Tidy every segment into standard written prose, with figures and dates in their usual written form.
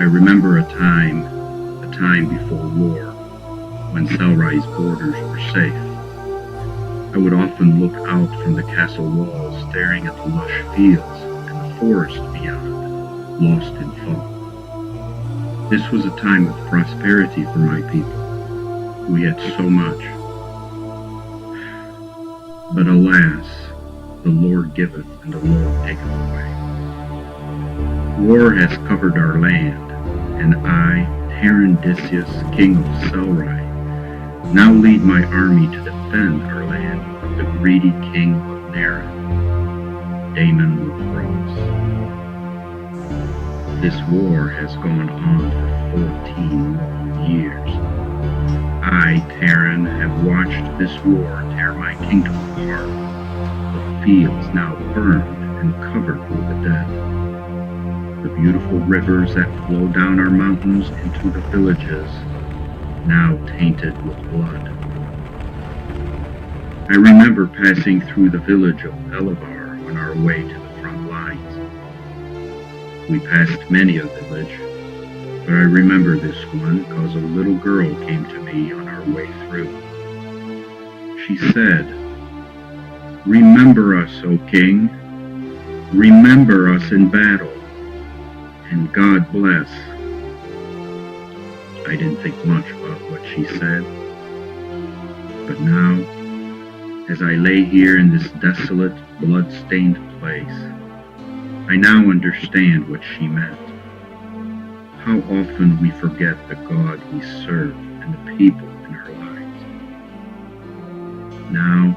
I remember a time before war, when Selrai's borders were safe. I would often look out from the castle walls, staring at the lush fields and the forest beyond, lost in thought. This was a time of prosperity for my people. We had so much. But alas, the Lord giveth and the Lord taketh away. War has covered our land, and I, Terendicius, king of Selrai, now lead my army to defend our land from the greedy king of Naren, Daemon of Frost. This war has gone on for 14 long years. I, Terran, have watched this war tear my kingdom apart, the fields now burned and covered with the dead, the beautiful rivers that flow down our mountains into the villages, now tainted with blood. I remember passing through the village of Elevar on our way to the front lines. We passed many a village, but I remember this one because a little girl came to me on our way through. She said, "Remember us, O King. Remember us in battle, and God bless." I didn't think much about what she said, but now, as I lay here in this desolate, blood-stained place, I now understand what she meant. How often we forget the God we serve and the people in our lives. Now,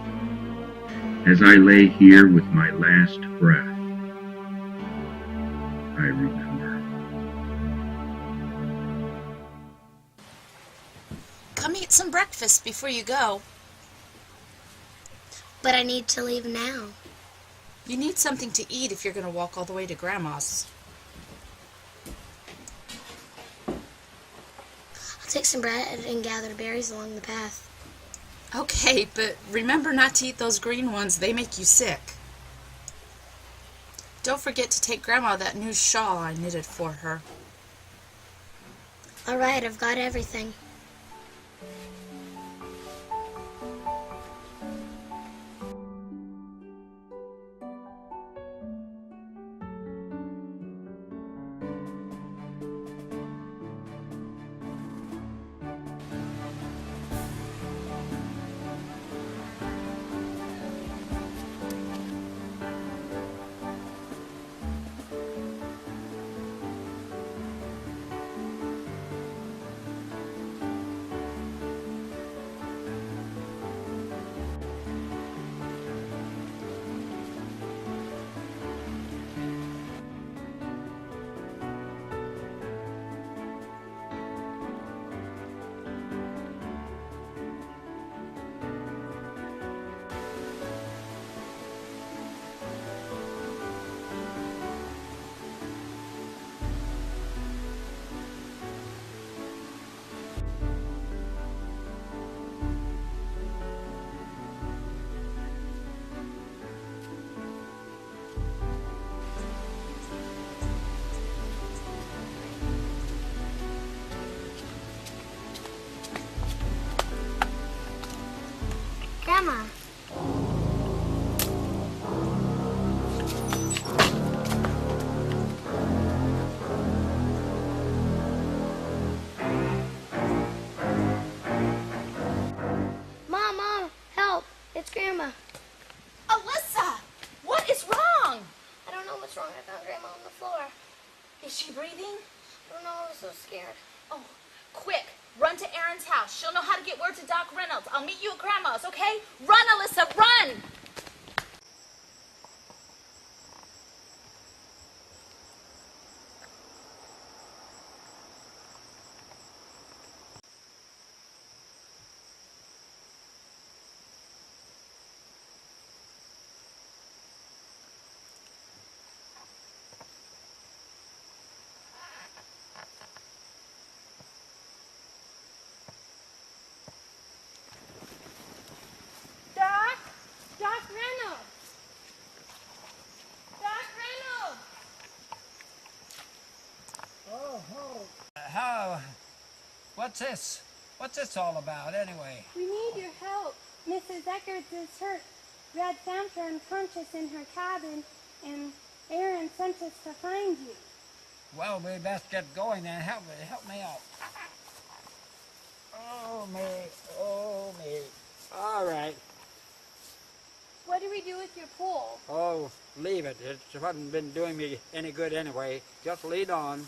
as I lay here with my last breath, I remember. Come eat some breakfast before you go. But I need to leave now. You need something to eat if you're going to walk all the way to Grandma's. I'll take some bread and gather berries along the path. Okay, but remember not to eat those green ones. They make you sick. Don't forget to take Grandma that new shawl I knitted for her. All right, I've got everything. Grandma. Mom, help. It's Grandma. Alyssa! What is wrong? I don't know what's wrong. I found Grandma on the floor. Is she breathing? I don't know. I was so scared. Oh, quick. Run to Erin's house. She'll know how to get word to Doc Reynolds. I'll meet you at Grandma's, okay? Run, Alyssa, run! Doc? What's this? What's this all about, anyway? We need your help. Mrs. Eckert is hurt. Red found her unconscious in her cabin, and Aaron sent us to find you. Well, we best get going then. Help me out. Oh, me. All right. What do we do with your pole? Oh, leave it. It hasn't been doing me any good anyway. Just lead on.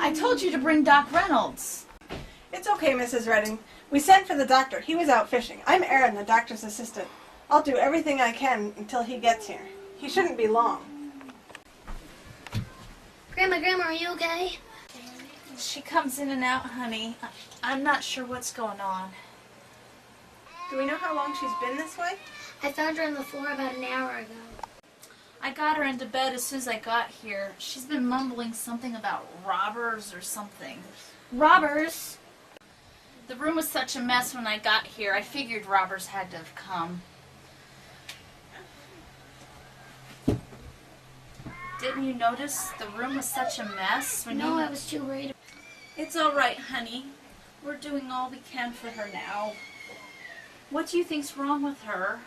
I told you to bring Doc Reynolds. It's okay, Mrs. Redding. We sent for the doctor. He was out fishing. I'm Erin, the doctor's assistant. I'll do everything I can until he gets here. He shouldn't be long. Grandma, are you okay? She comes in and out, honey. I'm not sure what's going on. Do we know how long she's been this way? I found her on the floor about an hour ago. I got her into bed as soon as I got here. She's been mumbling something about robbers or something. Robbers? The room was such a mess when I got here. I figured robbers had to have come. Didn't you notice the room was such a mess? No, I was too worried. It's all right, honey. We're doing all we can for her now. What do you think's wrong with her?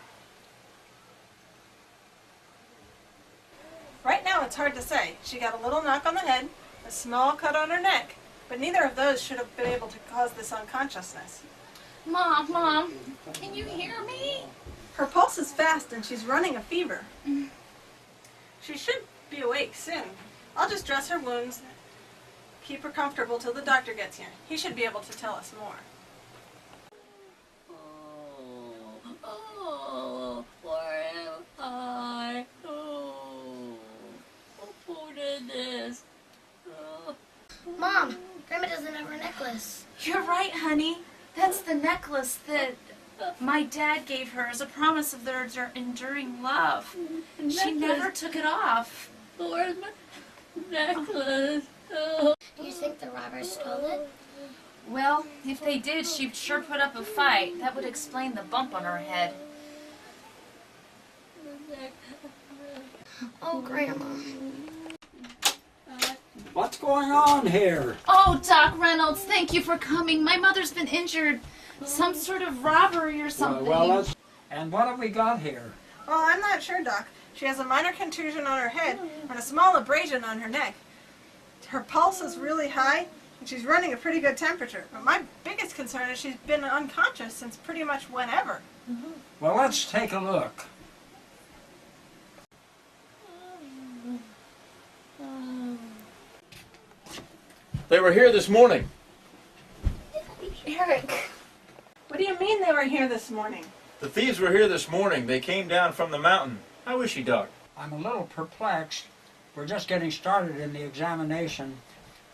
Right now it's hard to say. She got a little knock on the head, a small cut on her neck, but neither of those should have been able to cause this unconsciousness. Mom, can you hear me? Her pulse is fast and she's running a fever. She should be awake soon. I'll just dress her wounds, keep her comfortable till the doctor gets here. He should be able to tell us more. Where am I? Who did this? Mom, Grandma doesn't have her necklace. You're right, honey. That's the necklace that my dad gave her as a promise of their enduring love. She never took it off. Where's my necklace? Do you think the robbers stole it? Well, if they did, she'd sure put up a fight. That would explain the bump on her head. Oh, Grandma. What's going on here? Oh, Doc Reynolds, thank you for coming. My mother's been injured. Some sort of robbery or something. And what have we got here? Well, I'm not sure, Doc. She has a minor contusion on her head and a small abrasion on her neck. Her pulse is really high, and she's running a pretty good temperature. But my biggest concern is she's been unconscious since pretty much whenever. Well, let's take a look. They were here this morning. Eric. What do you mean they were here this morning? The thieves were here this morning. They came down from the mountain. How is she, Doc? I'm a little perplexed. We're just getting started in the examination.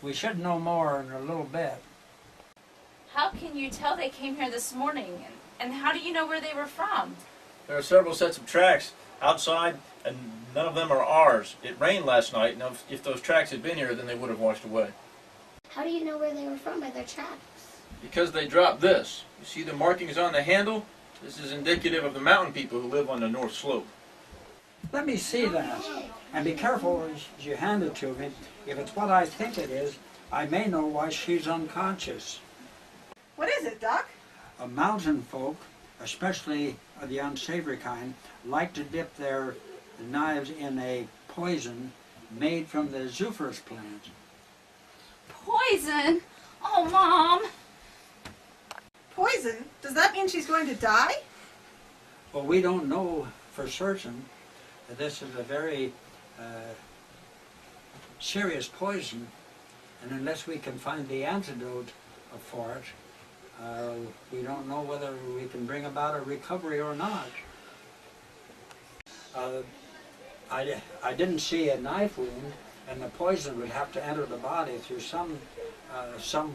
We should know more in a little bit. How can you tell they came here this morning? And how do you know where they were from? There are several sets of tracks outside, and none of them are ours. It rained last night, and if those tracks had been here, then they would have washed away. How do you know where they were from by their tracks? Because they dropped this. You see the markings on the handle? This is indicative of the mountain people who live on the north slope. Let me see that. And be careful as you hand it to me. If it's what I think it is, I may know why she's unconscious. What is it, Doc? Mountain folk, especially the unsavory kind, like to dip their knives in a poison made from the zoophyrs plant. Poison? Oh, Mom. Poison? Does that mean she's going to die? Well, we don't know for certain. This is a very serious poison, and unless we can find the antidote for it, we don't know whether we can bring about a recovery or not. I didn't see a knife wound, and the poison would have to enter the body through some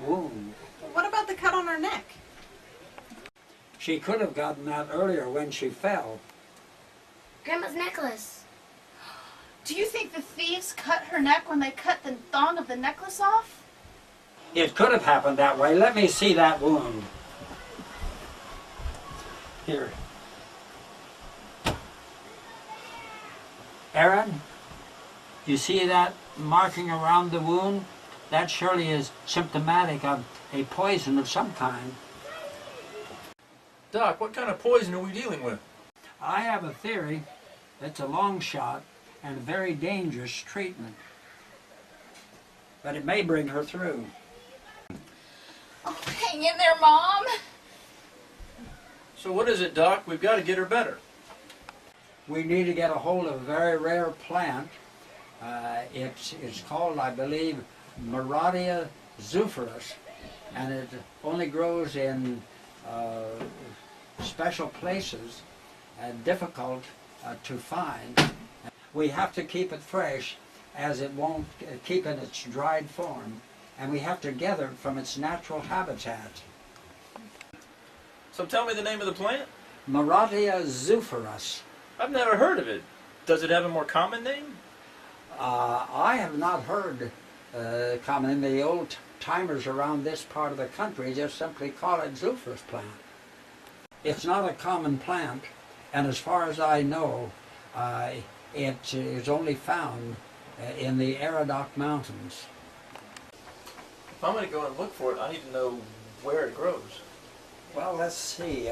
wound. What about the cut on her neck? She could have gotten that earlier when she fell. Grandma's necklace. Do you think the thieves cut her neck when they cut the thong of the necklace off? It could have happened that way. Let me see that wound. Here. Aaron, you see that marking around the wound? That surely is symptomatic of a poison of some kind. Doc, what kind of poison are we dealing with? I have a theory that's a long shot and a very dangerous treatment. But it may bring her through. Oh, hang in there, Mom. So what is it, Doc? We've got to get her better. We need to get a hold of a very rare plant. It's called, I believe, Moradia zuphorus, and it only grows in special places and difficult to find. We have to keep it fresh, as it won't keep in its dried form, and we have to gather it from its natural habitat. So tell me the name of the plant. Moradia zuphorus. I've never heard of it. Does it have a more common name? I have not heard common. The old timers around this part of the country just simply call it zuphorus plant. It's not a common plant, and as far as I know, it is only found in the Aradoc Mountains. If I'm going to go and look for it, I need to know where it grows. Well, let's see.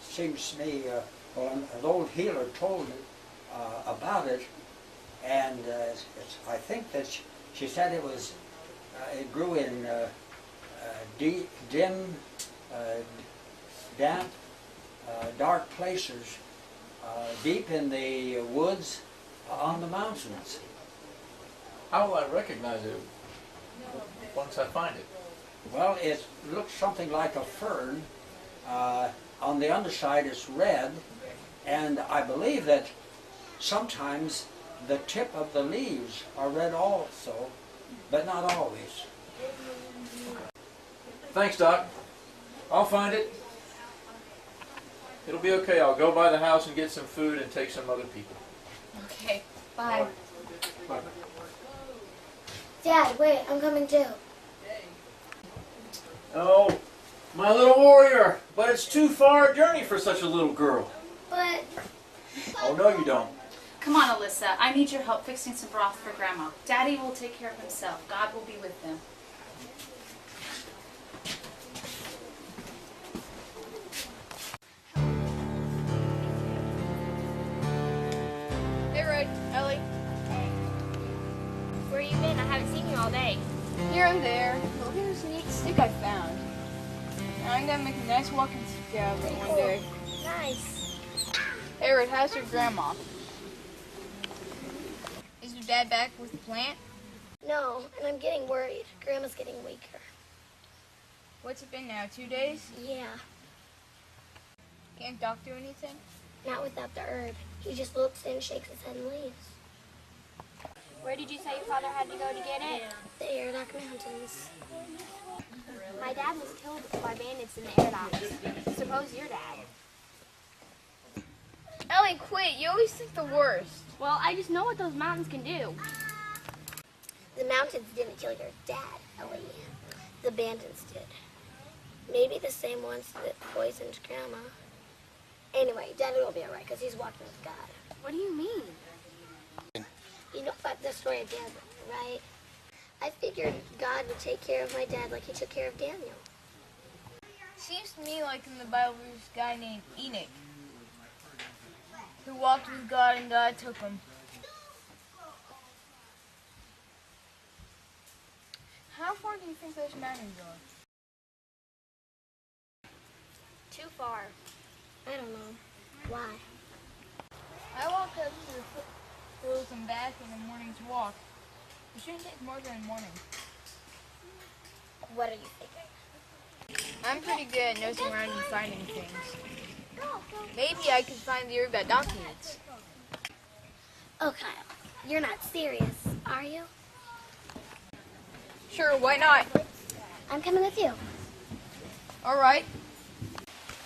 Seems to me, well, an old healer told me about it, and I think that she said it was it grew in dim, damp, dark places, deep in the woods on the mountains. How will I recognize it once I find it? Well, it looks something like a fern. On the underside it's red, and I believe that sometimes the tip of the leaves are red also, but not always. Thanks, Doc. I'll find it. It'll be okay. I'll go by the house and get some food and take some other people. Okay, bye. Bye. Dad, wait, I'm coming too. Oh, my little warrior. But it's too far a journey for such a little girl. But Oh, no, you don't. Come on, Alyssa. I need your help fixing some broth for Grandma. Daddy will take care of himself. God will be with them. Hey, Red, Ellie. where you been? I haven't seen you all day. Here and there. Look at this neat stick I found. Now I'm gonna make a nice walking stick out of it one day. Nice. Hey, Red, how's your grandma? Is your dad back with the plant? No, and I'm getting worried. Grandma's getting weaker. What's it been now, 2 days? Yeah, Can't Doc do anything? not without the herb. He just looks and shakes his head and leaves. Where did you say your father had to go to get it? The Aradoc Mountains. My dad was killed by bandits in the Aradocs. Suppose your dad. Ellie, quit. You always think the worst. Well, I just know what those mountains can do. The mountains didn't kill your dad, Ellie. The bandits did. Maybe the same ones that poisoned Grandma. Anyway, Daddy will be alright because he's walking with God. What do you mean? You know about the story of Daniel, right? I figured God would take care of my dad like he took care of Daniel. Seems to me like in the Bible there's a guy named Enoch who walked with God and God took him. How far do you think those mountains are? Too far. I don't know. Why? I walk up to the foothills and back in the morning's walk. It shouldn't take more than a morning. What are you thinking? I'm pretty good at nosing around and finding things. Maybe I could find the herb that Doc needs. Oh, Kyle, you're not serious, are you? Sure, why not? I'm coming with you. All right.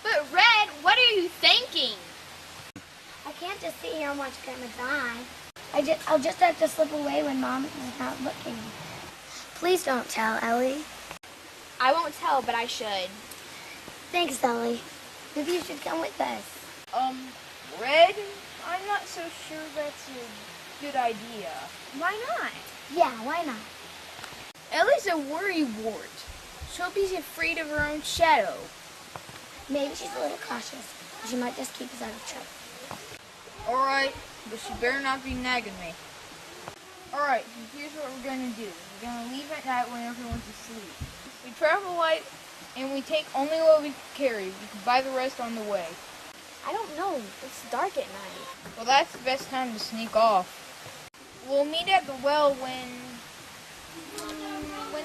But Red, what are you thinking? I can't just sit here and watch Grandma die. I'll just have to slip away when Mom is not looking. Please don't tell, Ellie. I won't tell, but I should. Thanks, Ellie. Maybe you should come with us. Red? I'm not so sure that's a good idea. Why not? Yeah, why not? Ellie's a worrywart. She'll be afraid of her own shadow. Maybe she's a little cautious. She might just keep us out of trouble. Alright, but she better not be nagging me. Alright, so here's what we're gonna do. We're gonna leave at night when everyone's asleep. We travel light and we take only what we can carry. We can buy the rest on the way. I don't know. It's dark at night. Well, that's the best time to sneak off. We'll meet at the well when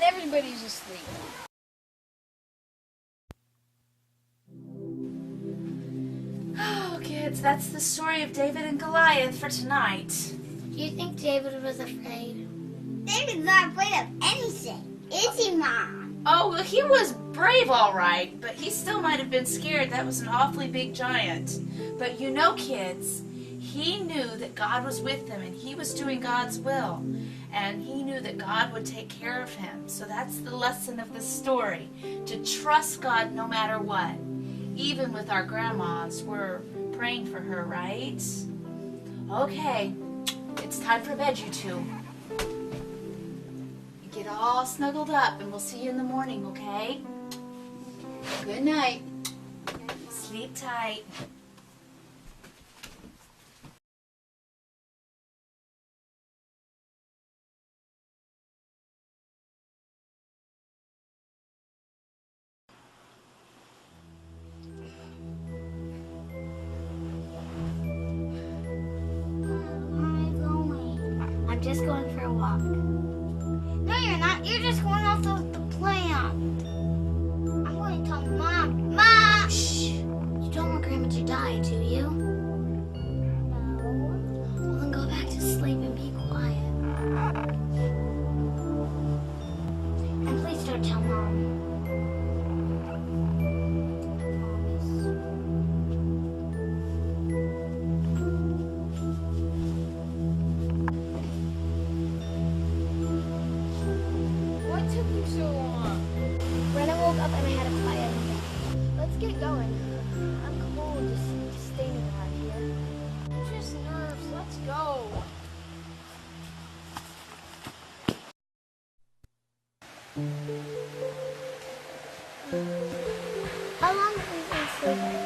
everybody's asleep. Oh, kids, that's the story of David and Goliath for tonight. Do you think David was afraid? David's not afraid of anything, is he, Mom? Oh, well, he was brave, all right, but he still might have been scared. That was an awfully big giant. But you know, kids, he knew that God was with him and he was doing God's will. And he knew that God would take care of him. So that's the lesson of the story, to trust God no matter what. Even with our grandmas, we're praying for her, right? Okay, it's time for bed, you two. Get all snuggled up and we'll see you in the morning, okay? Good night. Sleep tight. I'm just going for a walk. No, you're not. You're just going off the plant. I'm going to tell Mom. Mom! Shh! You don't want Grandma to die, do you? No. Well, then go back to sleep and be quiet. And please don't tell Mom. What took you so long? When I woke up and I had a quiet. Let's get going. I'm cold just staying around here. Just nerves. Let's go. How long have we been sleeping?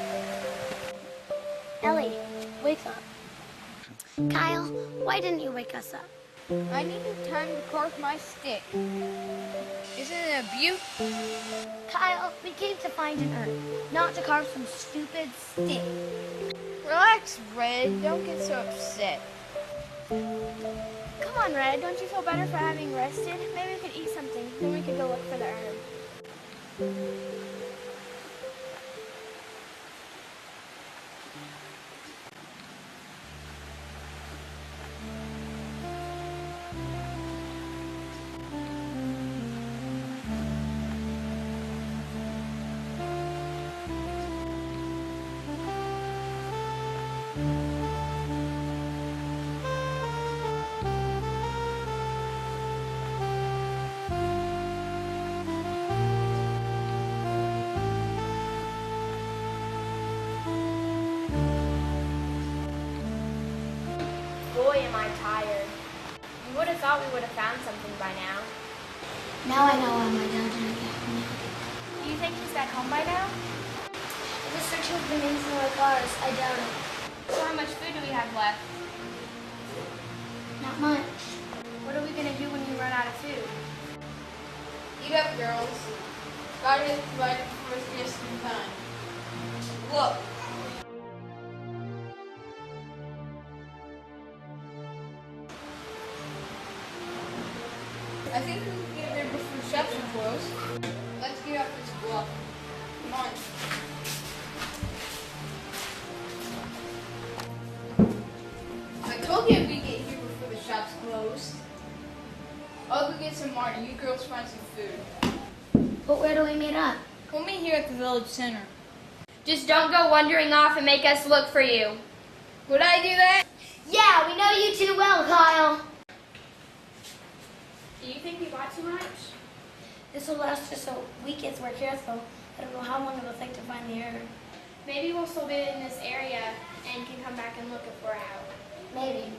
Ellie, wake up. Kyle, why didn't you wake us up? I needed time to carve my stick. Isn't it a beaut? Kyle, we came to find an urn, not to carve some stupid stick. Relax, Red. Don't get so upset. Come on, Red. Don't you feel better for having rested? Maybe we could eat something. Then we could go look for the urn. Boy, am I tired. You would have thought we would have found something by now. Now I know why my dad didn't get me. Do you think he's back home by now? If the search has been into our cars, I doubt it. So how much food do we have left? Not much. What are we going to do when we run out of food? Eat up, girls. God has provided for us just in time. Look. I think we can get there before the shops are closed. Let's get up this bluff. Come on. I told you we'd get here before the shops closed. I'll go get some Martin. You girls find some food. But where do we meet up? We'll meet here at the village center. Just don't go wandering off and make us look for you. Would I do that? Yeah, we know you too well, Kyle. Do you think we bought too much? This will last us a week if we're careful. I don't know how long it'll take to find the urn. Maybe we'll still be in this area and can come back and look if we're out. Maybe.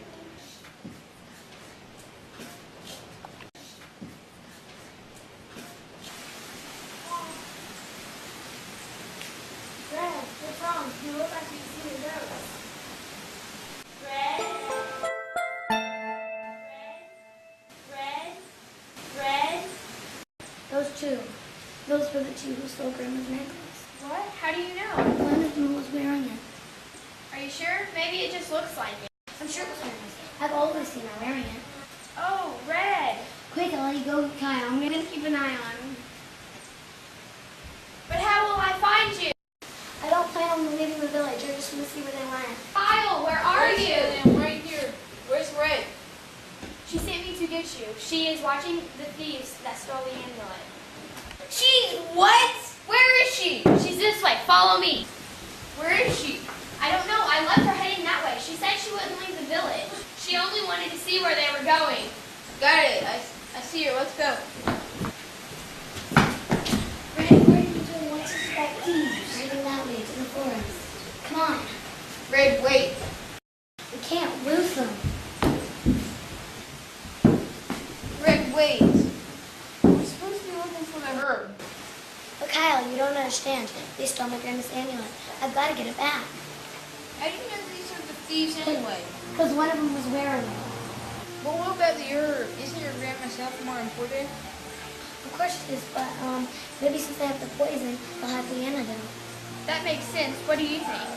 Red, what's wrong? You look like you've seen a ghost. Red? Red? Red? Those two. Those were the two who stole Grandma's necklace. What? How do you know? One of them was wearing it. Are you sure? Maybe it just looks like it. I'm sure it was wearing it. I've always seen her wearing it. Oh, Red. Quick, I'll let you go, Kyle. I'm gonna keep an eye on him. But how will I find you? I don't plan on leaving the village. I just want to see where they went. Kyle, where are you? I'm right here. Where's Red? She sent me to get you. She is watching the thieves that stole the amulet. She what? Where is she? She's this way. Follow me. Where is she? I don't know. I left her heading that way. She said she wouldn't leave the village. She only wanted to see where they were going. Got it. I see her. Let's go. Red, where are you doing? What's that thieves? Heading that way to the forest. Come on. Red, wait. We can't lose them. Red, wait. We're supposed to be looking for the herb. But Kyle, you don't understand. They stole my grandma's amulet. I've got to get it back. How do you know these are the thieves anyway? Because one of them was wearing it. But what about the herb? Isn't your grandma's health more important? Of course it is, but maybe since they have the poison, they'll have the antidote. That makes sense. What do you think?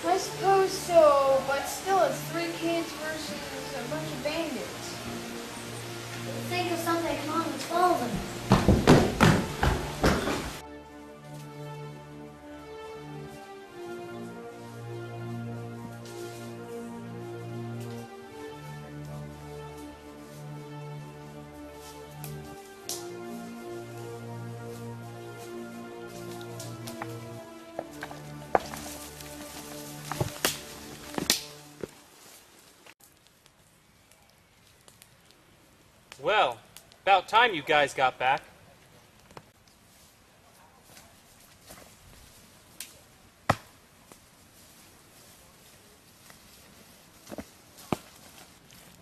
I suppose so, but still it's 3 kids versus a bunch of bandits. Think of something. Come on, let's follow them. Well, about time you guys got back.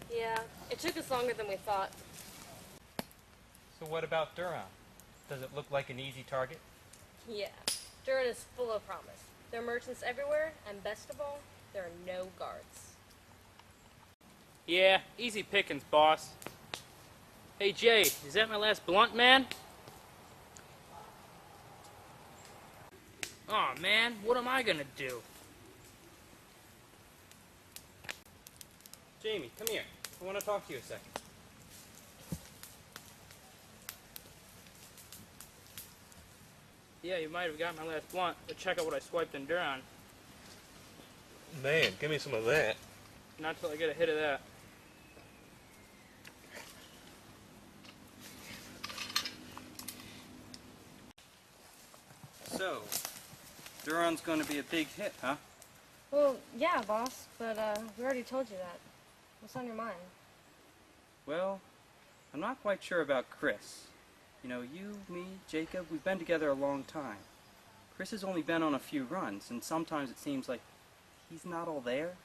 Yeah, it took us longer than we thought. So what about Durham? Does it look like an easy target? Yeah, Durin is full of promise. There are merchants everywhere, and best of all, there are no guards. Yeah, easy pickings, boss. Hey Jay, is that my last blunt, man? Aw, man, what am I gonna do? Jamie, come here. I want to talk to you a second. Yeah, you might have got my last blunt, but check out what I swiped in Duran. Man, give me some of that. Not till I get a hit of that. So, Duran's going to be a big hit, huh? Well, yeah, boss, but we already told you that. What's on your mind? Well, I'm not quite sure about Chris. You know, you, me, Jacob, we've been together a long time. Chris has only been on a few runs, and sometimes it seems like he's not all there.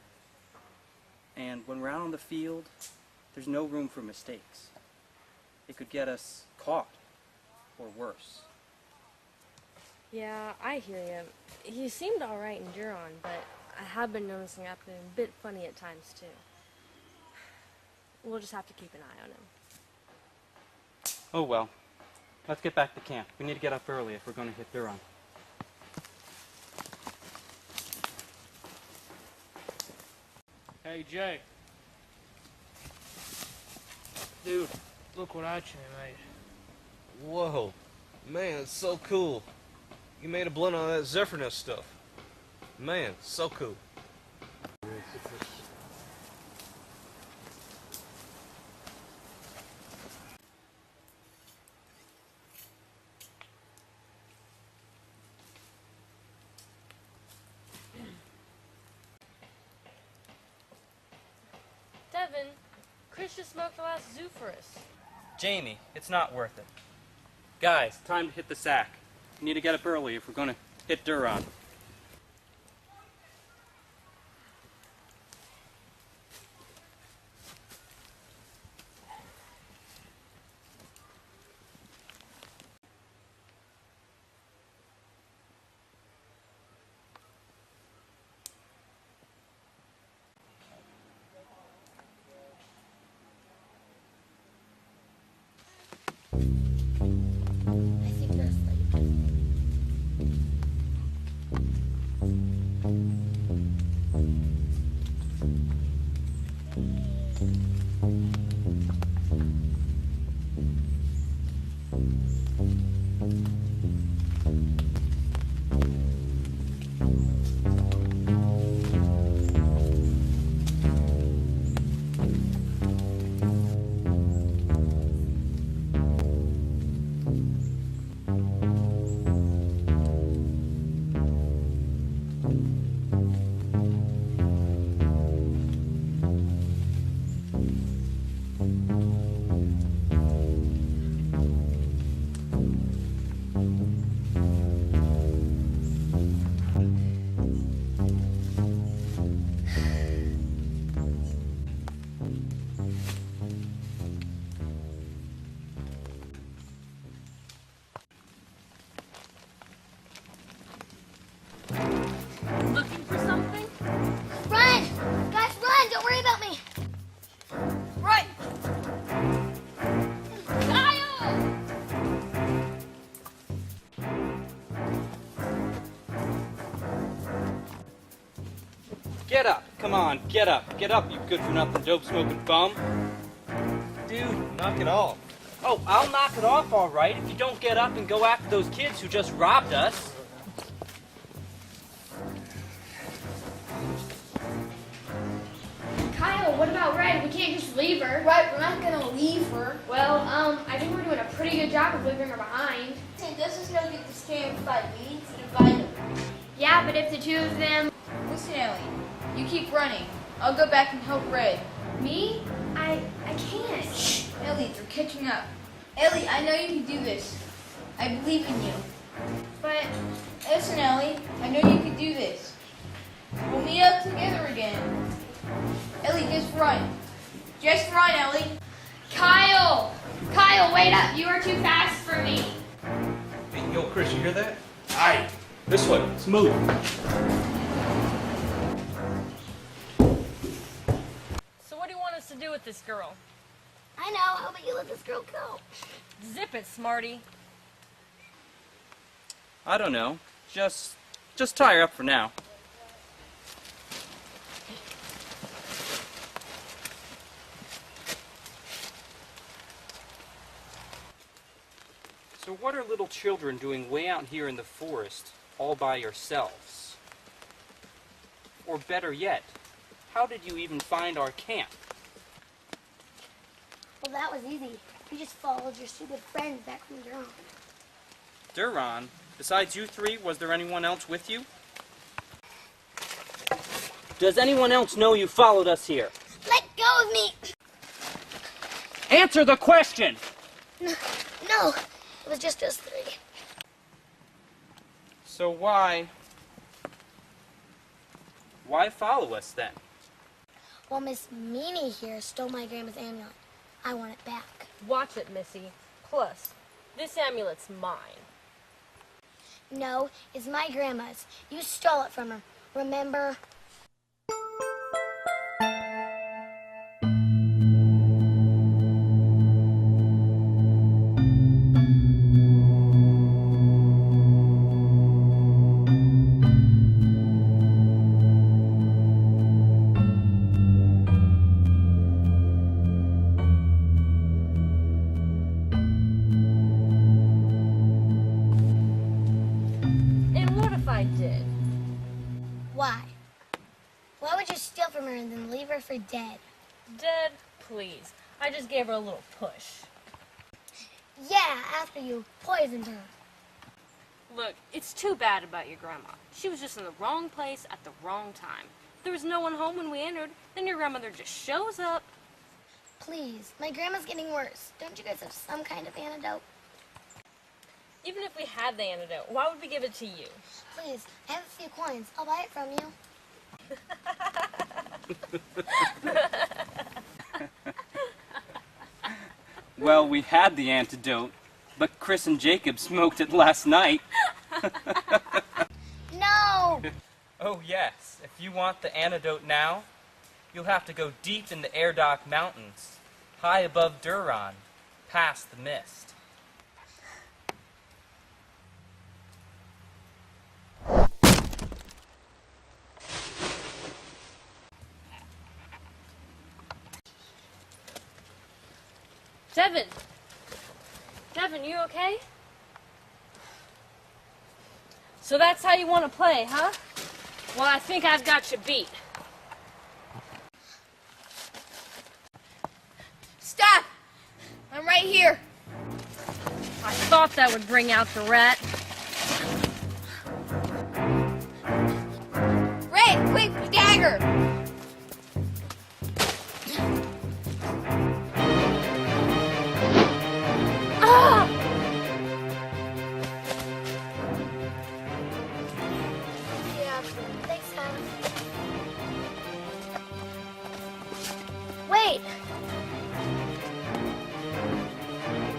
And when we're out on the field, there's no room for mistakes. It could get us caught, or worse. Yeah, I hear you. He seemed alright in Duron, but I have been noticing I've been a bit funny at times, too. We'll just have to keep an eye on him. Oh well. Let's get back to camp. We need to get up early if we're going to hit Duron. Hey, Jay. Dude, look what I made. Whoa. Man, it's so cool. You made a blend on that Zephyrness stuff. Man, so cool. Devin, Chris just smoked the last Zoophorus. Jamie, it's not worth it. Guys, time to hit the sack. We need to get up early if we're going to Hit Duron. I think they're asleep. Looking for something? Run! Guys, run! Don't worry about me. Right! Kyle! Get up! Come on, get up! Get up, you good-for-nothing dope-smoking bum! Dude, knock it off. Oh, I'll knock it off all right if you don't get up and go after those kids who just robbed us. Kyle, what about Red? We can't just leave her. Right, we're not gonna leave her. Well, I think we're doing a pretty good job of leaving her behind. Say, let's just go get this game fight. We need to divide them. Yeah, but if the two of them... Listen, Ellie, you keep running. I'll go back and help Red. Me? I can't. Shh, Ellie, they're catching up. Ellie, I know you can do this. I believe in you. But... Listen, Ellie, I know you can do this. We'll meet up together again. Ellie, just run. Just run, Ellie. Kyle! Kyle, wait up! You are too fast for me. Hey, yo, Chris, you hear that? Aye. This way. Let's move. So what do you want us to do with this girl? I know. How about you let this girl go? Zip it, smarty. I don't know. Just tie her up for now. So what are little children doing way out here in the forest, all by yourselves? Or better yet, how did you even find our camp? Well, that was easy. You just followed your stupid friends back from Durham. Duron, besides you three, was there anyone else with you? Does anyone else know you followed us here? Let go of me! Answer the question! No, it was just us three. So why follow us then? Well, Miss Meanie here stole my grandma's amulet. I want it back. Watch it, Missy. Plus, this amulet's mine. No, it's my grandma's. You stole it from her. Remember? And what if I did? Why? Why would you steal from her and then leave her for dead? Dead? Please. I just gave her a little push. Yeah, after you poisoned her. Look, it's too bad about your grandma. She was just in the wrong place at the wrong time. If there was no one home when we entered, then your grandmother just shows up. Please, my grandma's getting worse. Don't you guys have some kind of antidote? Even if we had the antidote, why would we give it to you? Please, I have a few coins. I'll buy it from you. Well, we had the antidote, but Chris and Jacob smoked it last night. No! Oh yes, if you want the antidote now, you'll have to go deep in the Airdock Mountains, high above Duron, past the mist. Devin! Devin, you okay? So that's how you want to play, huh? Well, I think I've got you beat. Stop! I'm right here. I thought that would bring out the rat. Ray, quick, the dagger! Ah! Yeah, thanks, Tom. Wait!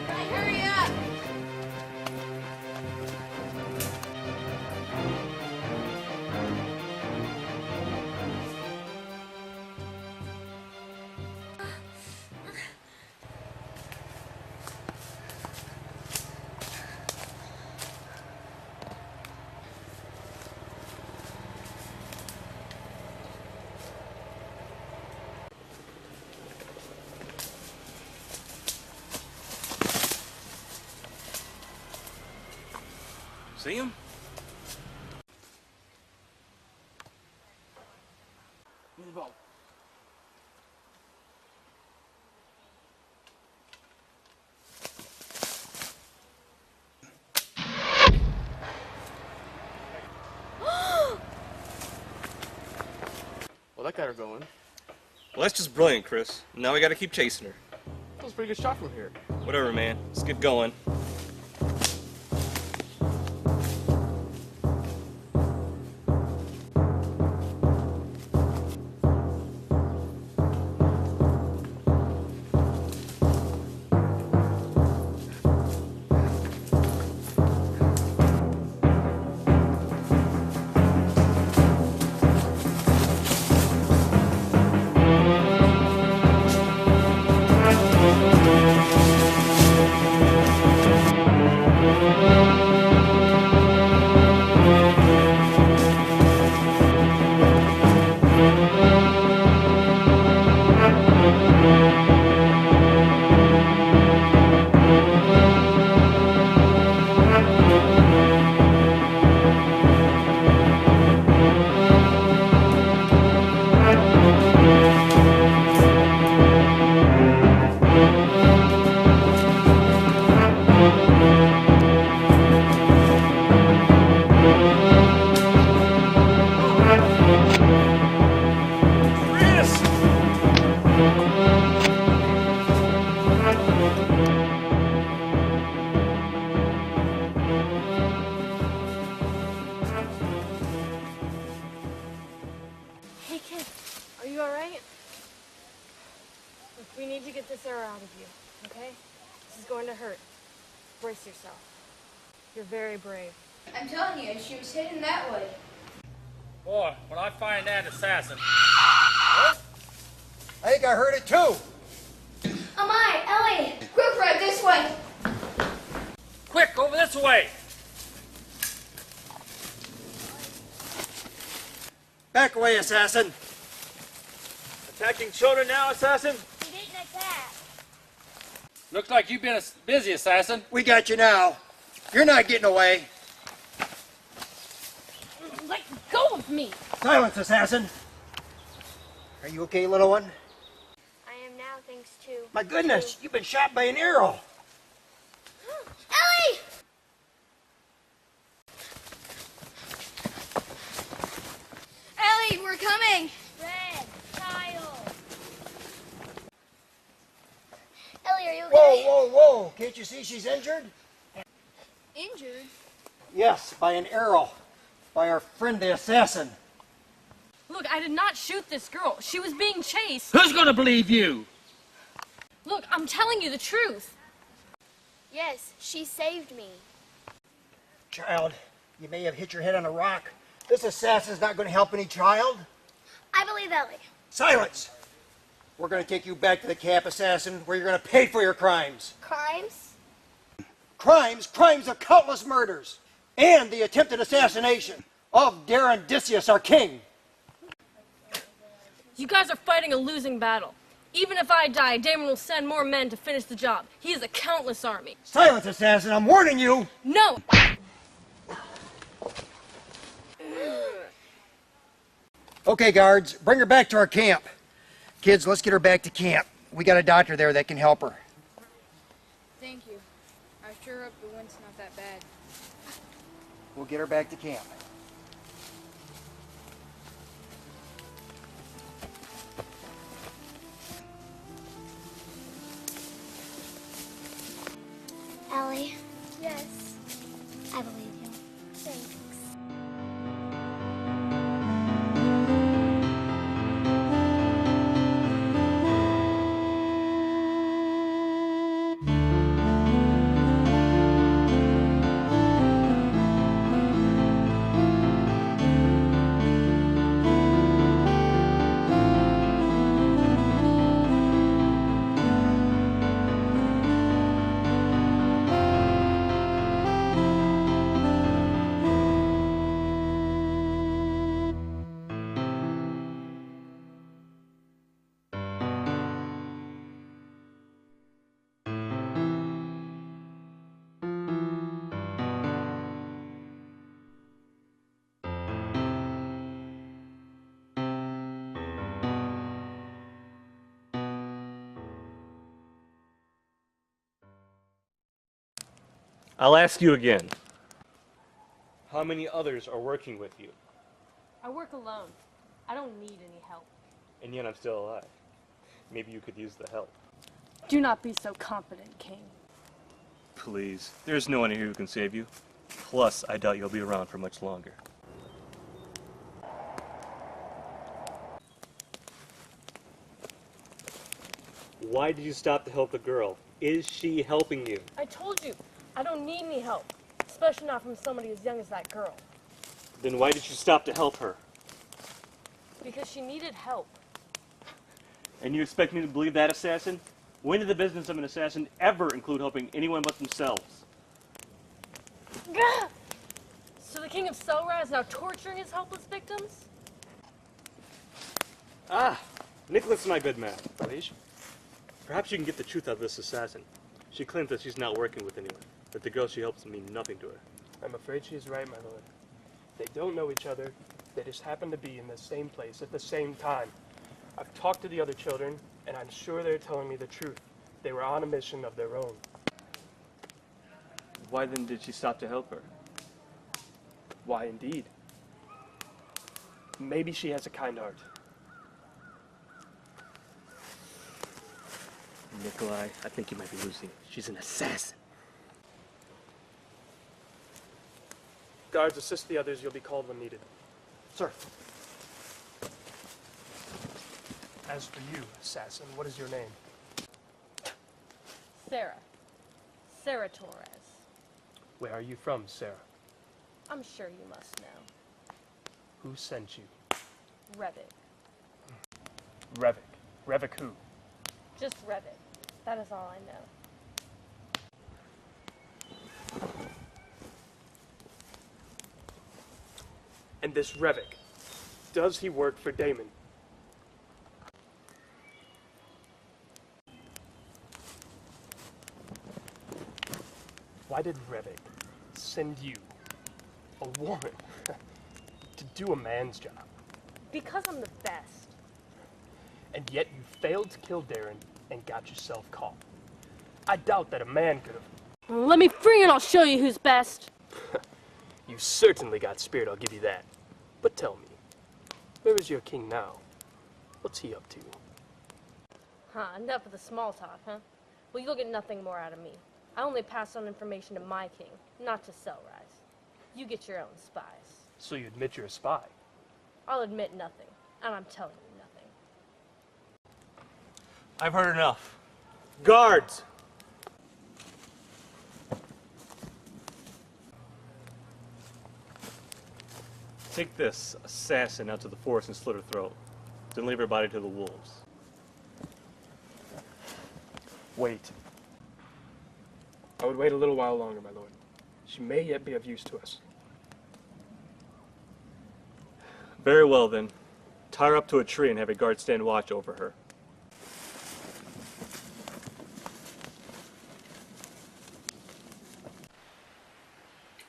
Ray, hurry up! See him? Well, that got her going. Well, that's just brilliant, Chris. Now we gotta keep chasing her. That was a pretty good shot from here. Whatever, man. Let's get going. Hey kids, are you alright? Look, we need to get this air out of you, okay? This is going to hurt. Brace yourself. You're very brave. I'm telling you, she was hidden that way. Boy, when I find that assassin... I think I heard it too. Amai, Ellie! Quick, Fred, this way! Quick, over this way! Back away, assassin. Attacking children now, assassin? We didn't attack. Looks like you've been busy, assassin. We got you now. You're not getting away. Let go of me! Silence, assassin. Are you okay, little one? I am now, thanks to... My goodness, you've been shot by an arrow. Ellie! Ellie, we're coming! Red, Kyle. Ellie, are you okay? Whoa, whoa, whoa. Can't you see she's injured? Injured? injured? Yes, by an arrow. By our friend the assassin. Look, I did not shoot this girl. She was being chased. Who's gonna believe you? Look, I'm telling you the truth. Yes, she saved me. Child, you may have hit your head on a rock. This assassin's not going to help any child. I believe Ellie. Silence! We're going to take you back to the camp, assassin, where you're going to pay for your crimes. Crimes? Crimes of countless murders, and the attempted assassination of Darren Decius, our king. You guys are fighting a losing battle. Even if I die, Damon will send more men to finish the job. He has a countless army. Silence, assassin, I'm warning you! No! Okay, guards, bring her back to our camp. Kids, let's get her back to camp. We got a doctor there that can help her. Thank you. I sure hope the wind's not that bad. We'll get her back to camp. Ellie, Yes. I believe you. Thanks. I'll ask you again. How many others are working with you? I work alone. I don't need any help. And yet I'm still alive. Maybe you could use the help. Do not be so confident, King. Please, there's no one here who can save you. Plus, I doubt you'll be around for much longer. Why did you stop to help the girl? Is she helping you? I told you, I don't need any help. Especially not from somebody as young as that girl. Then why did you stop to help her? Because she needed help. And you expect me to believe that, assassin? When did the business of an assassin ever include helping anyone but themselves? Gah! So the King of Selra is now torturing his helpless victims? Ah, Nicholas, my good man. Perhaps you can get the truth out of this assassin. She claims that she's not working with anyone, that the girl she helps mean nothing to her. I'm afraid she's right, my lord. They don't know each other. They just happen to be in the same place at the same time. I've talked to the other children, and I'm sure they're telling me the truth. They were on a mission of their own. Why then did she stop to help her? Why, indeed. Maybe she has a kind heart. Nikolai, I think you might be losing. She's an assassin. Guards, assist the others. You'll be called when needed. Sir. As for you, assassin, what is your name? Sarah. Sarah Torres. Where are you from, Sarah? I'm sure you must know. Who sent you? Revit. Revik. Revik who? Just Revit. That is all I know. And this Revik, does he work for Damon? Why did Revik send you, a woman, to do a man's job? Because I'm the best. And yet you failed to kill Darren and got yourself caught. I doubt that a man could have. Let me free and I'll show you who's best. You certainly got spirit, I'll give you that. But tell me, where is your king now? What's he up to? Huh, enough of the small talk, huh? Well, you'll get nothing more out of me. I only pass on information to my king, not to Cellrise. You get your own spies. So you admit you're a spy? I'll admit nothing, and I'm telling you nothing. I've heard enough. Guards! Take this assassin out to the forest and slit her throat. Then leave her body to the wolves. Wait. I would wait a little while longer, my lord. She may yet be of use to us. Very well then. Tie her up to a tree and have a guard stand watch over her.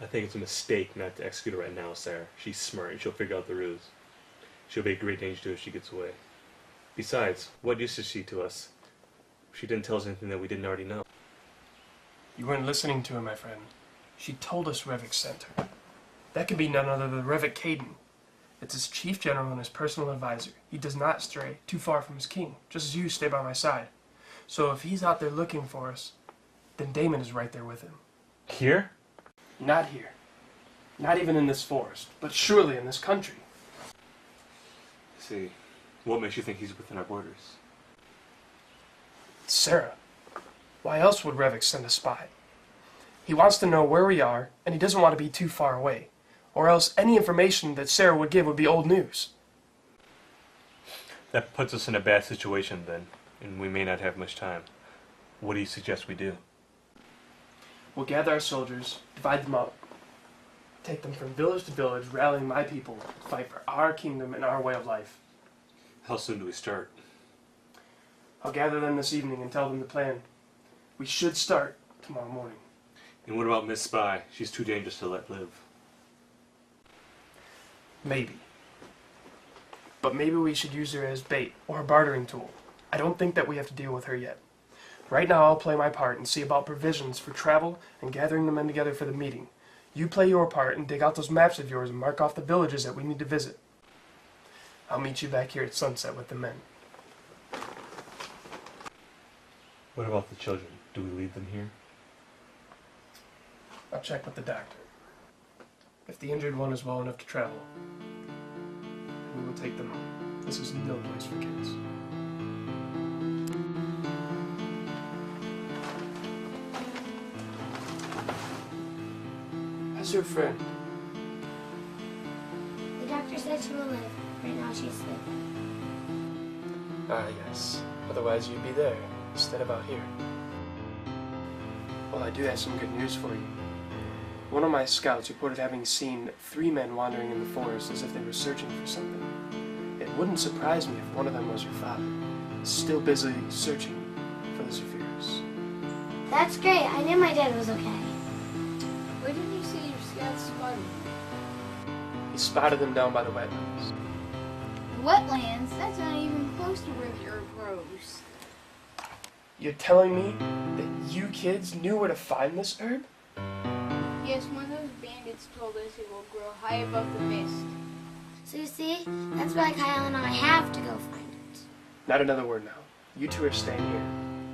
I think it's a mistake not to execute her right now, Sarah. She's smart and she'll figure out the ruse. She'll be a great danger to us if she gets away. Besides, what use is she to us? She didn't tell us anything that we didn't already know. You weren't listening to her, my friend. She told us Revik sent her. That can be none other than Revik Caden. It's his chief general and his personal advisor. He does not stray too far from his king, just as you stay by my side. So if he's out there looking for us, then Damon is right there with him. Here? Not here. Not even in this forest, but surely in this country. See, what makes you think he's within our borders? Sarah. Why else would Revik send a spy? He wants to know where we are, and he doesn't want to be too far away. Or else any information that Sarah would give would be old news. That puts us in a bad situation then, and we may not have much time. What do you suggest we do? We'll gather our soldiers, divide them up, take them from village to village, rallying my people to fight for our kingdom and our way of life. How soon do we start? I'll gather them this evening and tell them the plan. We should start tomorrow morning. And what about Miss Spy? She's too dangerous to let live. Maybe. But maybe we should use her as bait or a bartering tool. I don't think that we have to deal with her yet. Right now I'll play my part and see about provisions for travel and gathering the men together for the meeting. You play your part and dig out those maps of yours and mark off the villages that we need to visit. I'll meet you back here at sunset with the men. What about the children? Do we leave them here? I'll check with the doctor. If the injured one is well enough to travel, we will take them home. This is no place for kids. How's your friend? The doctor said she will live. Right now she's sick. Ah, yes. Otherwise you'd be there, instead of out here. Well, I do have some good news for you. One of my scouts reported having seen 3 men wandering in the forest as if they were searching for something. It wouldn't surprise me if one of them was your father, still busy searching for the Zephyrs. That's great. I knew my dad was okay. Where did you see your scouts spotted? He spotted them down by the wetlands. Wetlands? That's not even close to where the herb grows. You're telling me that you kids knew where to find this herb? Yes, one of those bandits told us it will grow high above the mist. So you see, that's why Kyle and I have to go find it. Not another word now. You two are staying here.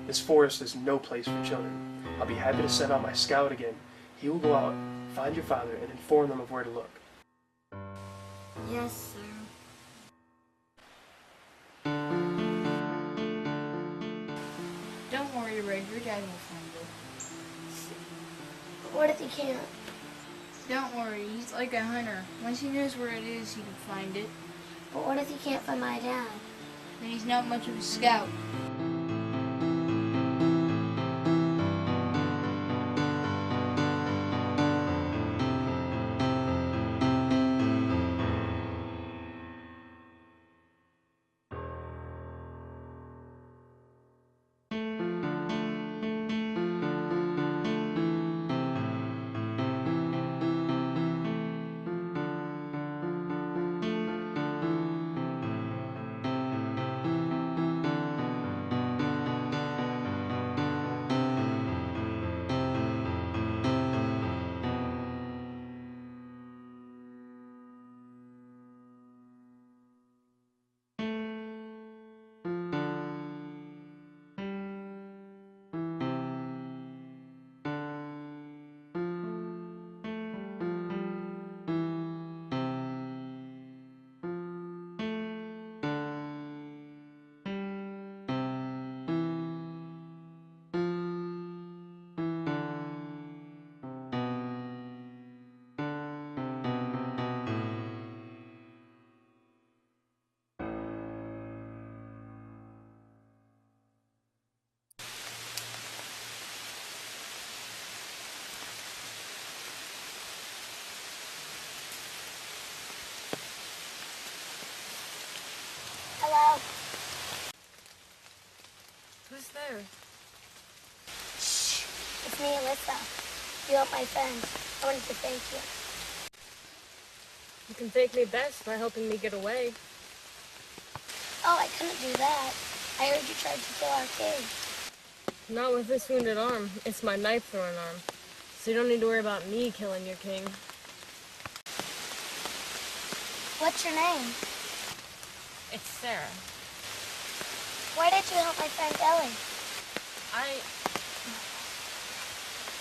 This forest is no place for children. I'll be happy to send out my scout again. He will go out, find your father, and inform them of where to look. Yes, sir. Don't worry, Red, your dad will find it. What if he can't? Don't worry, he's like a hunter. Once he knows where it is, he can find it. But what if he can't find my dad? Then he's not much of a scout. Hello? Who's there? Shh. It's me, Alyssa. You helped my friends. I wanted to thank you. You can thank me best by helping me get away. Oh, I couldn't do that. I heard you tried to kill our king. Not with this wounded arm. It's my knife-throwing arm. So you don't need to worry about me killing your king. What's your name? It's Sarah. Why did you help my friend Ellie?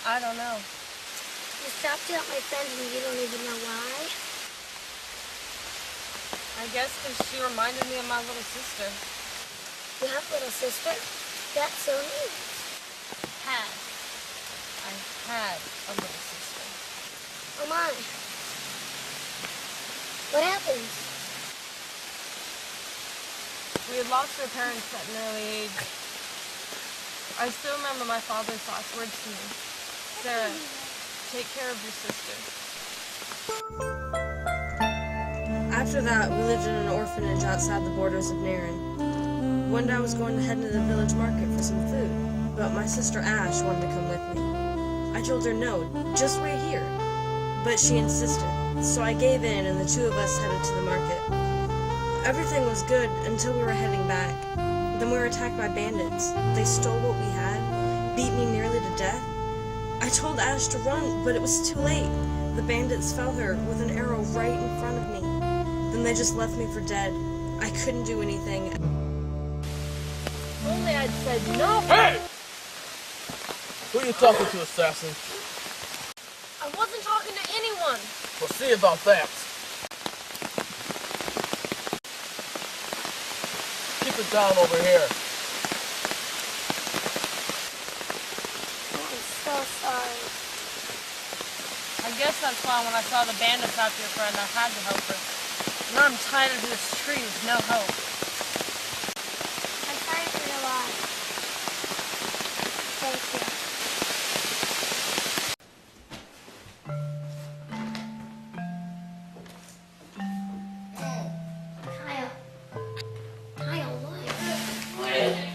I don't know. You stopped to help my friend and you don't even know why? I guess because she reminded me of my little sister. You have a little sister? That's so neat. I had a little sister. Oh my. What happened? We had lost our parents at an early age. I still remember my father's last words to me. Sarah, take care of your sister. After that, we lived in an orphanage outside the borders of Naren. One day I was going to head into the village market for some food, but my sister Ash wanted to come with me. I told her no, just wait here. But she insisted, so I gave in and the two of us headed to the market. Everything was good until we were heading back. Then we were attacked by bandits. They stole what we had, beat me nearly to death. I told Ash to run, but it was too late. The bandits fell her with an arrow right in front of me. Then they just left me for dead. I couldn't do anything. Only I'd said no. Hey! Who are you talking to, assassin? I wasn't talking to anyone. We'll see about that. Keep it down over here. I'm so sorry. I guess that's why when I saw the bandits after your friend, I had to help her. Now I'm tied into this tree with no hope. I'm sorry for your loss. Thank you. Kyle. Kyle, look. What is it?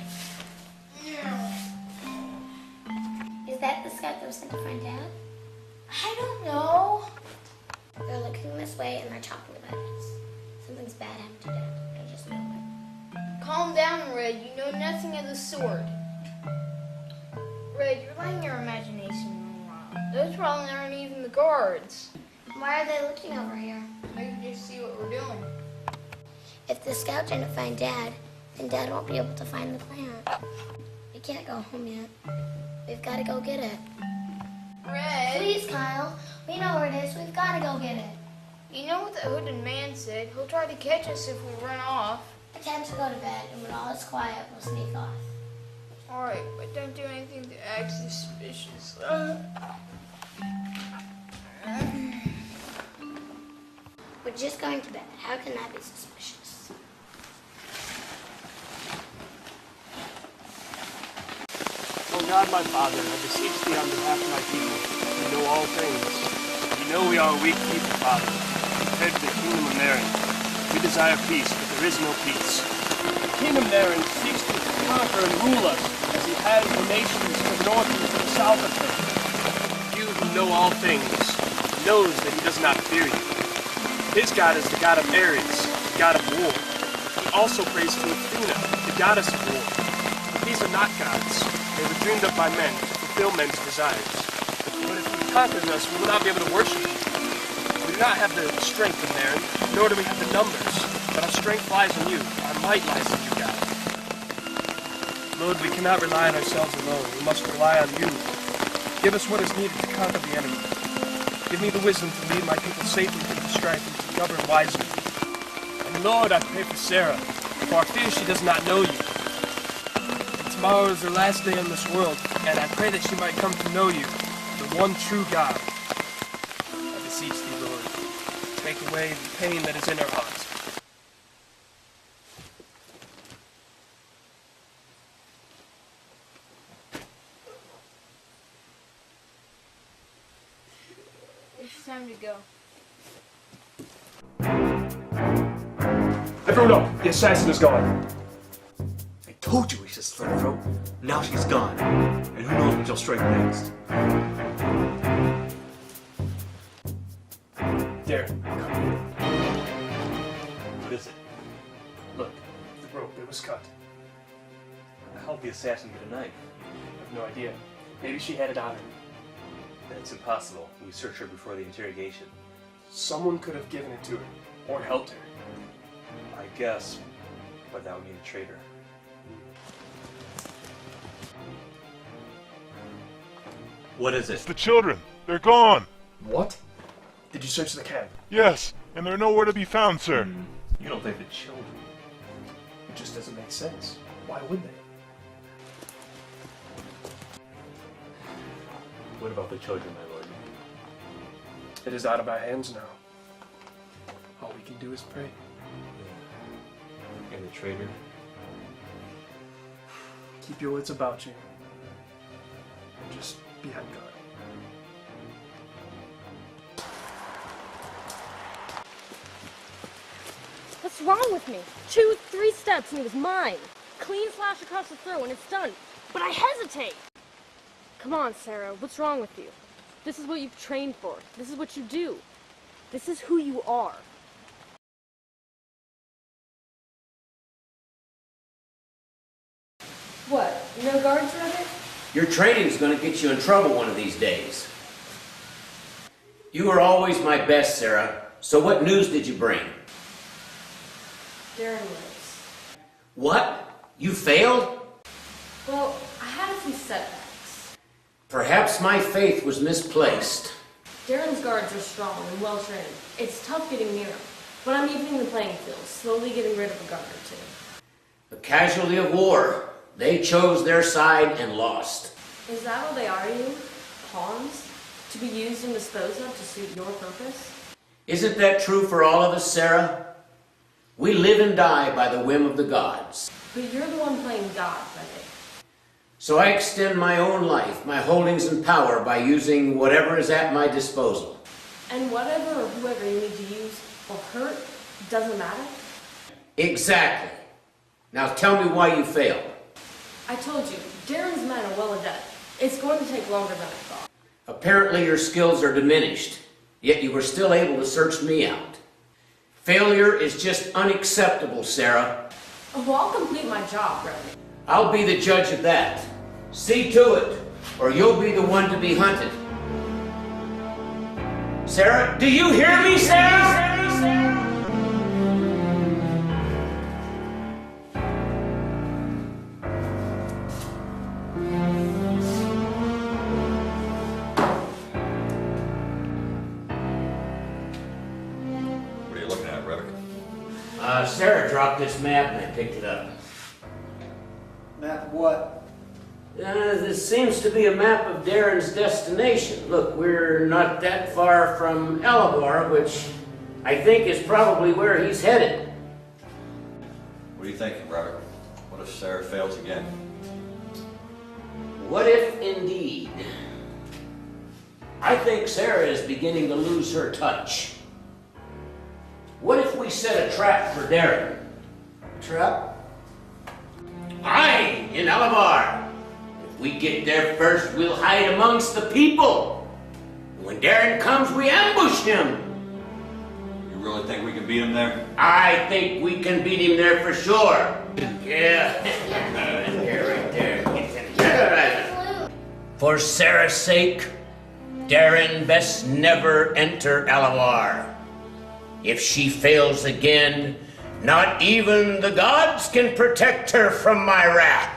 Is that the scout that was sent to find Dad? I don't know. They're looking this way and they're chopping the bandits. Something's bad happened to Dad. I just know it. Calm down, Red. You know nothing of the sort. Red, you're letting your imagination run wild. Those probably aren't even the guards. Why are they looking over here? Maybe just see what we're doing. If the scout didn't find Dad, then Dad won't be able to find the plant. We can't go home yet. We've got to go get it. Red! Please, Kyle. We know where it is. We've got to go get it. You know what the hooded man said? He'll try to catch us if we run off. Time to go to bed, and when all is quiet, we'll sneak off. Alright, but don't do anything to act suspicious. We're just going to bed. How can that be suspicious? O God, my Father, I beseech thee on behalf of my people. You know all things. You know we are a weak people, Father, compared to the kingdom of Naren. We desire peace, but there is no peace. The kingdom of Naren seeks to conquer and rule us, as he has the nations to the north and to the south of him. You who know all things knows that he does not fear you. His God is the God of Ares, the God of war. He also prays to Athena, the goddess of war. But these are not gods. They were dreamed up by men to fulfill men's desires. But if he conquers us, we will not be able to worship him. We do not have the strength in there, nor do we have the numbers. But our strength lies in you. Our might lies in you, God. Lord, we cannot rely on ourselves alone. We must rely on you. Give us what is needed to conquer the enemy. Give me the wisdom to lead my people safely through the strife and to govern wisely. And Lord, I pray for Sarah, for I fear she does not know you. Tomorrow is her last day in this world, and I pray that she might come to know you, the one true God. I beseech thee, Lord, take away the pain that is in her heart. It's time to go. Everyone up! The assassin is gone. I told you we should slit her throat. Now she's gone. And who knows what she'll strike next. Darren, come here. What is it? Look, the rope, it was cut. How did the assassin get a knife? I have no idea. Maybe she had it on her. That's impossible. We searched her before the interrogation. Someone could have given it to her, or helped her. I guess, but that would mean a traitor. What is it? It's the children. They're gone. What? Did you search the camp? Yes, and they're nowhere to be found, sir. You don't think the children? It just doesn't make sense. Why would they? What about the children, my lord? It is out of our hands now. All we can do is pray. And the traitor? Keep your wits about you. And just be on guard. What's wrong with me? 2, 3 steps and he was mine. Clean slash across the throat and it's done. But I hesitate. Come on, Sarah, what's wrong with you? This is what you've trained for. This is what you do. This is who you are. What? No guards, Rabbit? Your training's gonna get you in trouble one of these days. You were always my best, Sarah. So what news did you bring? Darren lives. What? You failed? Well, I had a few setbacks. Perhaps my faith was misplaced. Darren's guards are strong and well trained. It's tough getting near them. But I'm evening the playing field, slowly getting rid of a guard or two. A casualty of war. They chose their side and lost. Is that all they are to you? Pawns? To be used and disposed of to suit your purpose? Isn't that true for all of us, Sarah? We live and die by the whim of the gods. But you're the one playing God, Freddy. So I extend my own life, my holdings and power by using whatever is at my disposal. And whatever or whoever you need to use or hurt doesn't matter? Exactly. Now tell me why you failed. I told you, Darren's men are well adept. It's going to take longer than I thought. Apparently your skills are diminished, yet you were still able to search me out. Failure is just unacceptable, Sarah. Oh, well, I'll complete my job, Freddy. I'll be the judge of that. See to it, or you'll be the one to be hunted. Sarah, do you hear me, Sarah? What are you looking at, Rebecca? Sarah dropped this map and I picked it up. Map of what? This seems to be a map of Darren's destination. Look, we're not that far from Alabar, which I think is probably where he's headed. What are you thinking, Rebecca? What if Sarah fails again? What if indeed? I think Sarah is beginning to lose her touch. What if we set a trap for Darren? Trap? Aye, in Alabar. If we get there first, we'll hide amongst the people. When Darren comes, we ambush him. You really think we can beat him there? I think we can beat him there for sure. Yeah. There, right there. For Sarah's sake, Darren best never enter Alabar. If she fails again, not even the gods can protect her from my wrath.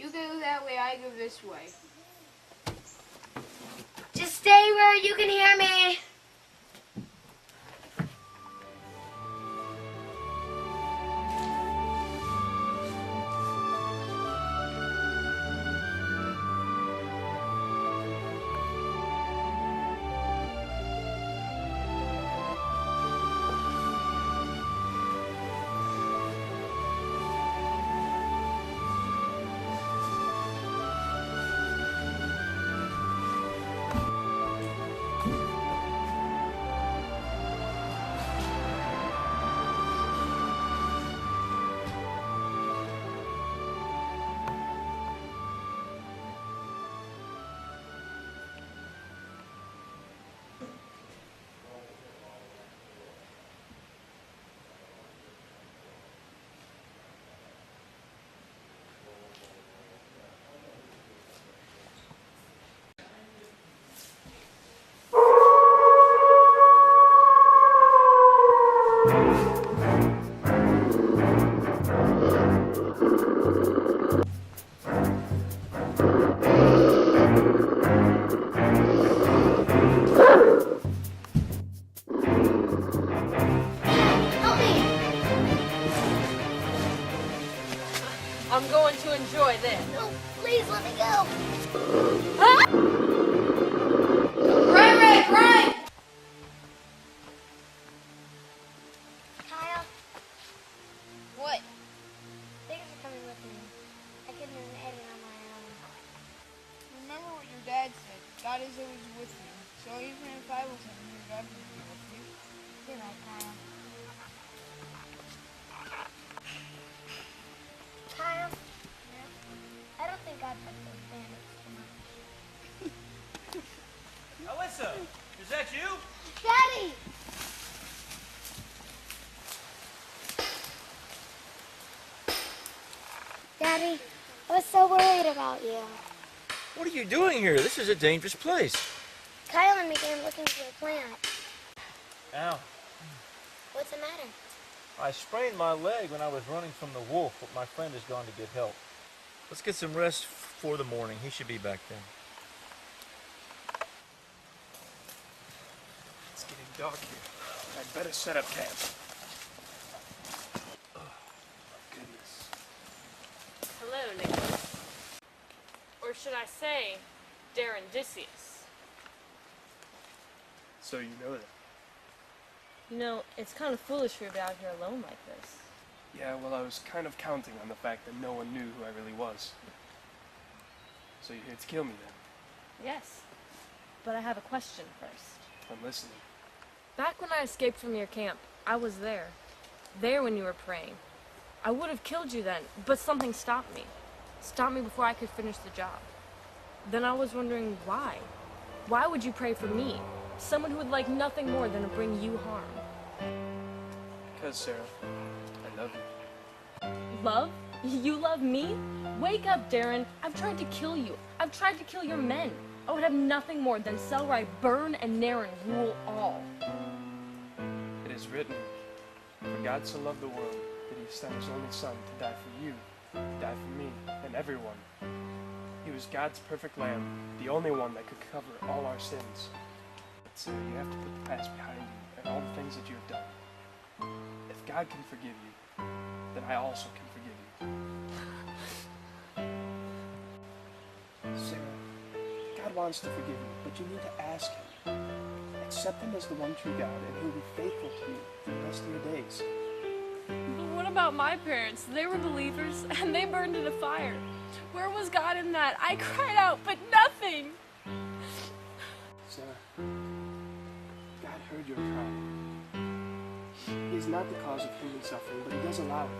You go that way, I go this way. Just stay where you can hear me. I'm going to enjoy this. No, please let me go. Right! Kyle, What? thanks for coming with me. I couldn't have made it on my own. Remember what your dad said. God is always with you. So even if I wasn't here, God would be with you. You're right, Kyle. Kyle, I don't think God took those bandits too much. Alyssa, is that you? Daddy! Daddy, I was so worried about you. What are you doing here? This is a dangerous place. Kyle and me came looking for a plant. Ow. What's the matter? I sprained my leg when I was running from the wolf, but my friend has gone to get help. Let's get some rest for the morning. He should be back then. It's getting dark here. I'd better set up camp. Oh, goodness. Hello, Nicholas. Or should I say, Darendicius. So you know that. You know, it's kind of foolish for you to be out here alone like this. Yeah, well, I was kind of counting on the fact that no one knew who I really was. So you're here to kill me then? Yes. But I have a question first. I'm listening. Back when I escaped from your camp, I was there. There when you were praying. I would have killed you then, but something stopped me. Stopped me before I could finish the job. Then I was wondering why. Why would you pray for me? Someone who would like nothing more than to bring you harm. Because, Sarah, I love you. Love? You love me? Wake up, Darren. I've tried to kill you. I've tried to kill your men. I would have nothing more than Selrai burn and Naren rule all. It is written, for God so loved the world that he sent his only son to die for you, to die for me, and everyone. He was God's perfect lamb, the only one that could cover all our sins. But Sarah, you have to put the past behind you and all the things that you have done. If God can forgive you, then I also can forgive you. Sarah, God wants to forgive you, but you need to ask him. Accept him as the one true God, and he'll be faithful to you for the rest of your days. But what about my parents? They were believers, and they burned in a fire. Where was God in that? I cried out, but nothing! Sarah, God heard your cry. He is not the cause of human suffering, but he does allow it.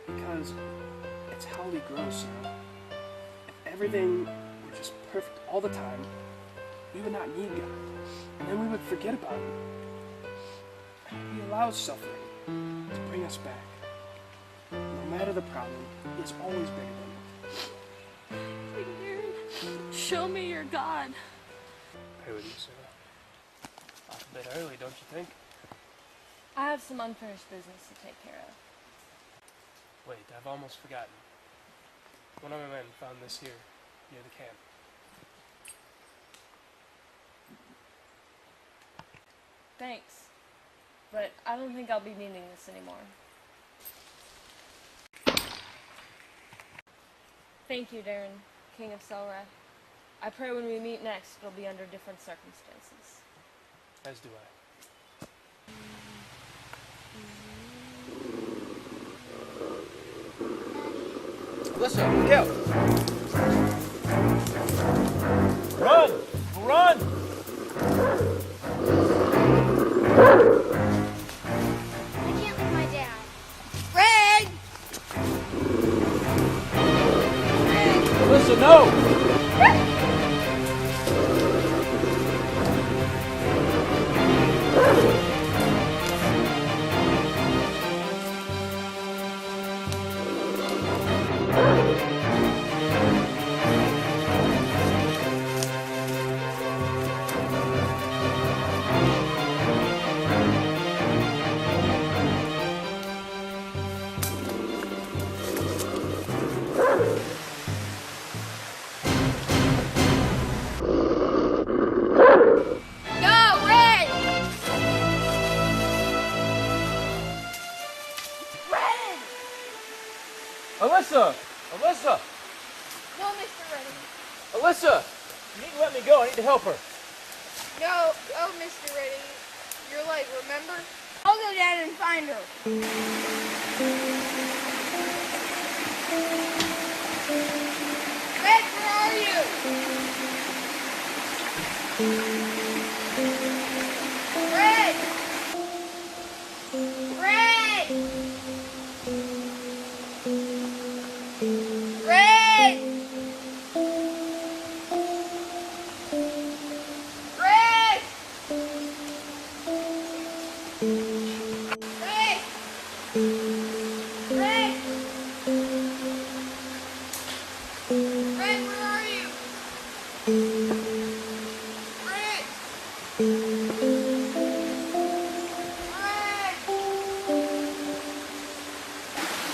Because it's how we grow, Sarah. If everything were just perfect all the time, we would not need God, and then we would forget about him. He allows suffering to bring us back. No matter the problem, he is always bigger than it. Show me your God. Pray with you, Sarah. Off a bit early, don't you think? I have some unfinished business to take care of. Wait, I've almost forgotten. One of my men found this here, near the camp. Thanks. But I don't think I'll be needing this anymore. Thank you, Darren, King of Selra. I pray when we meet next, it'll be under different circumstances. As do I. Listen, look out! Run! Run! I can't leave my dad. Fred! Listen, no! Go, Red! Red! Alyssa! Alyssa! No, Mr. Redding. Alyssa! You need to let me go. I need to help her. No, oh, Mr. Redding. You're late, remember? I'll go down and find her. Red, where are you? Red! Red! Red! Red! Red! Red! Red, where are you? Red!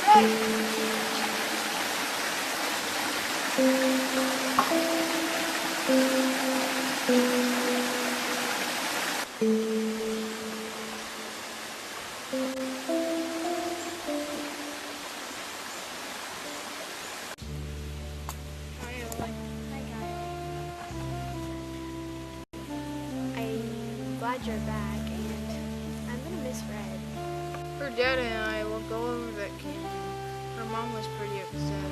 Red! Red! I'm glad you're back, and I'm gonna miss Red. Her dad and I will go over that canyon. Her mom was pretty upset.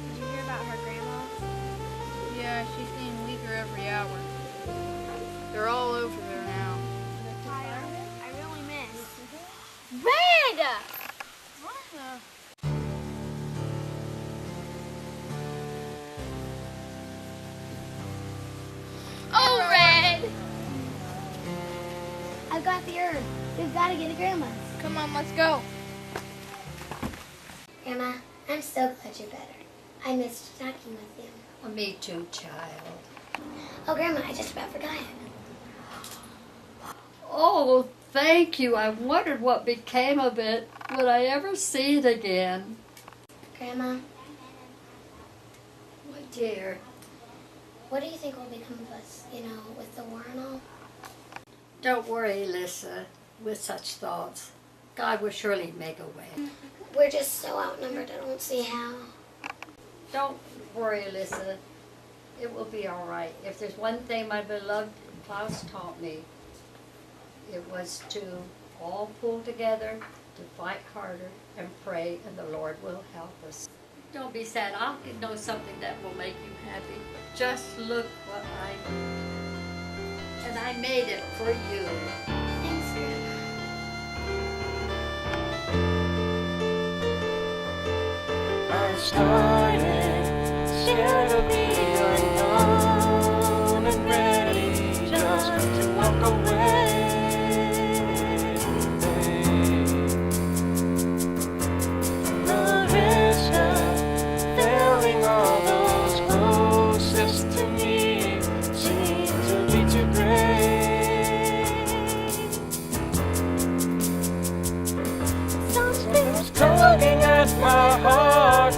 Did you hear about her grandma? Yeah, she's getting weaker every hour. They're all over there now. I really miss Red! Oh, Red! I've got the herb. We've got to get to Grandma's. Come on, let's go. Grandma, I'm so glad you're better. I missed talking with you. Well, me too, child. Oh, Grandma, I just about forgot it. Oh, thank you. I wondered what became of it. Would I ever see it again? Grandma, My dear, what do you think will become of us, with the war and all? don't worry, Alyssa, with such thoughts. God will surely make a way. We're just so outnumbered, I don't see how. Don't worry, Alyssa. It will be all right. If there's one thing my beloved Klaus taught me, it was to all pull together, to fight harder and pray, and the Lord will help us. Don't be sad. I'll know something that will make you happy. Just look what I made. And I made it for you. Thanks, Grandma. I started scared of the unknown and ready just to walk away. The risk of failing all those closest to me seemed to be too great. Something's tugging at my heart.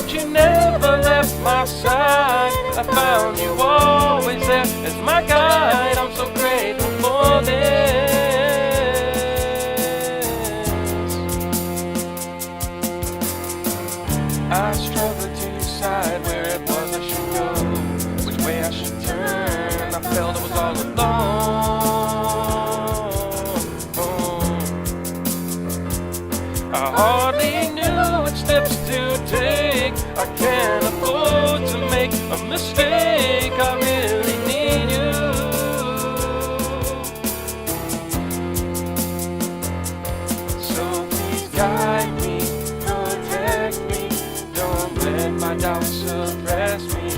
but you never left my side. I found you always there as my guide. I'm so grateful for this. I struggled to decide where it was I should go, which way I should turn. I felt I was all alone. I hardly knew what steps to take. I can't afford to make a mistake. I really need you. So please guide me, protect me. Don't let my doubts suppress me.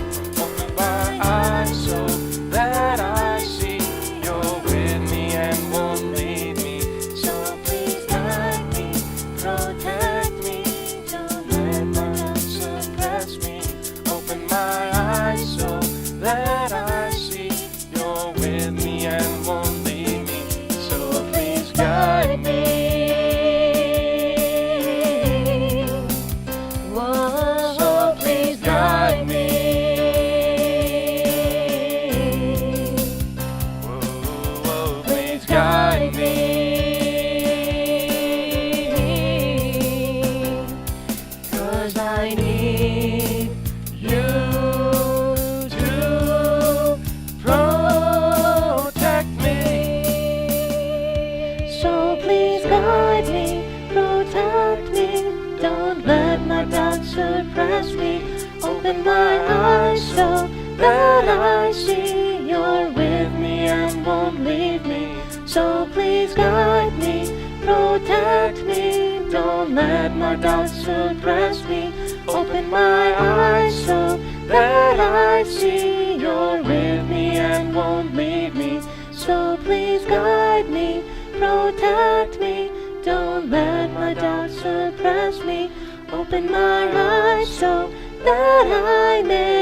Open my eyes so that I see you're with me and won't leave me. So please guide me, protect me. Don't let my doubts suppress me. Open my eyes so that I see you're with me and won't leave me. So please guide me. So please guide me. Whoa, please guide me. 'Cause I need you to protect me. So please guide me, protect me. Don't let my doubts suppress me. Open my eyes so that I see you're with me and won't leave me. So please guide me, protect me. Don't let my doubts suppress me. Open my eyes so that I see you're with me and won't leave me. So please guide me, protect me. Don't let my doubts suppress me. Open my eyes so that I may